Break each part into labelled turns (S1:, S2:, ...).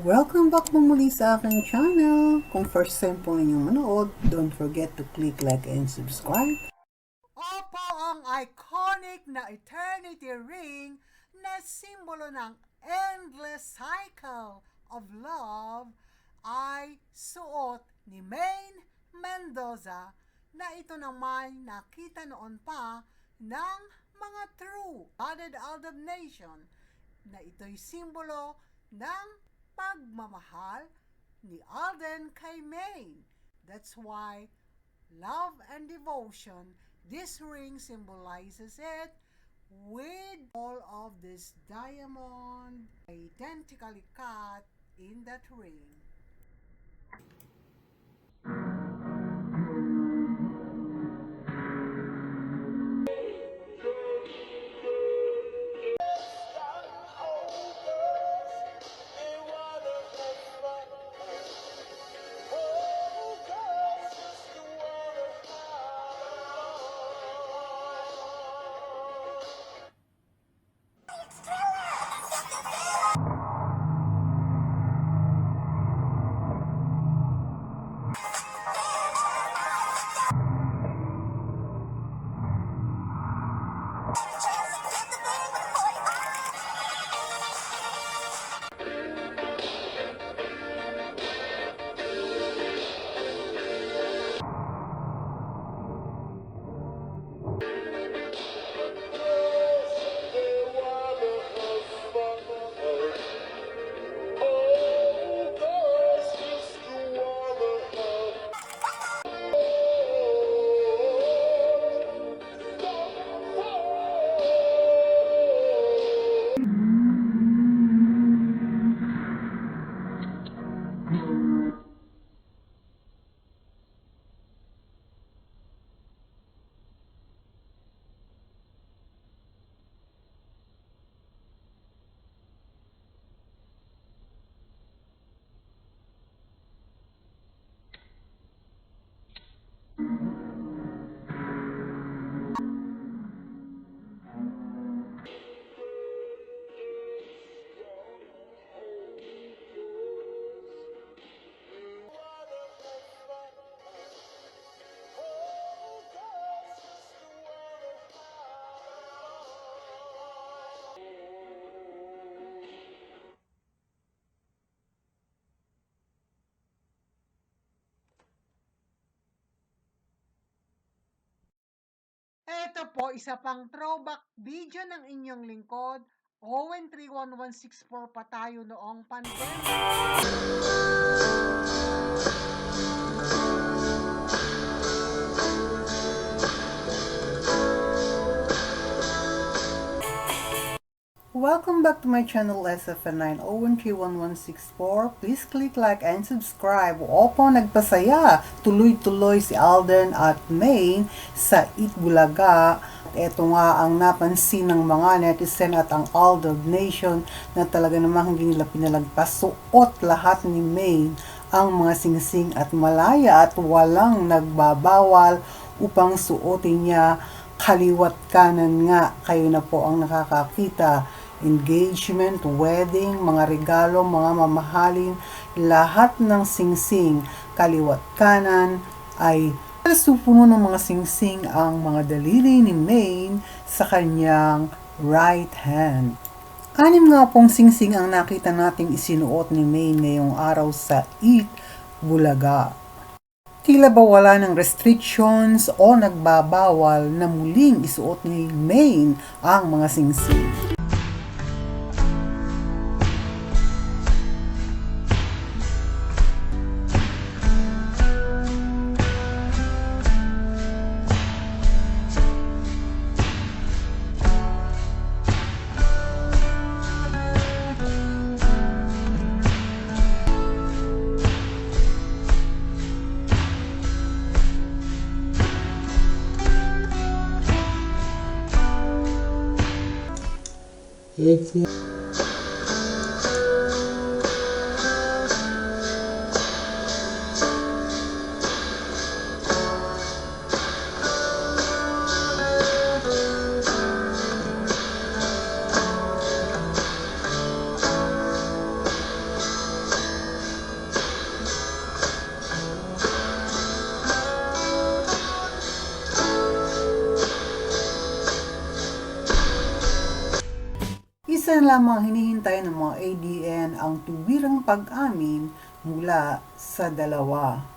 S1: Welcome back po muli sa aking channel. Kung first time po ninyong manood, don't forget to click like and subscribe.
S2: Opo, ang iconic na eternity ring na simbolo ng endless cycle of love ay suot ni Maine Mendoza na ito naman nakita noon pa ng mga true-blooded Aldub Nation na ito'y simbolo ng pagmamahal ni Alden kay Maine. That's why love and devotion, this ring symbolizes it with all of this diamond identically cut in that ring. Ito po, isa pang throwback video ng inyong lingkod. Owen 31164 pa tayo noong pandemic.
S1: Welcome back to my channel SFN901311164. Please click like and subscribe. Opo, nagpasaya. Tuloy-tuloy si Alden at Maine sa Itbulaga. Ito nga ang napansin ng mga netizen at ang Aldub Nation na talaga namang hindi nila pinalagpas. Suot lahat ni Maine ang mga singsing at malaya at walang nagbabawal upang suotin niya kaliwat kanan nga. Kayo na po ang nakakakita. Engagement, wedding, mga regalo, mga mamahalin, lahat ng singsing kaliwat kanan ay supuno ng mga singsing ang mga daliri ni Maine sa kanyang right hand. 6 nga pong singsing ang nakita nating isinuot ni Maine ngayong araw sa Itbulaga. Tila ba wala ng restrictions o nagbabawal na muling isuot ni Maine ang mga singsing. lamang hinihintay ng mga ADN ang tuwirang pag-amin mula sa dalawa.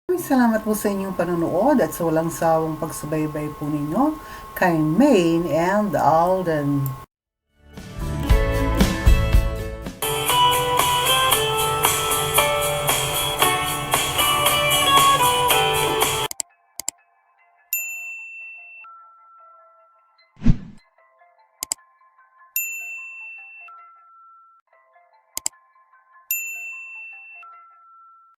S1: Maraming salamat po sa inyong panonood at sa walang sawang pagsubaybay po ninyo kay Maine and Alden.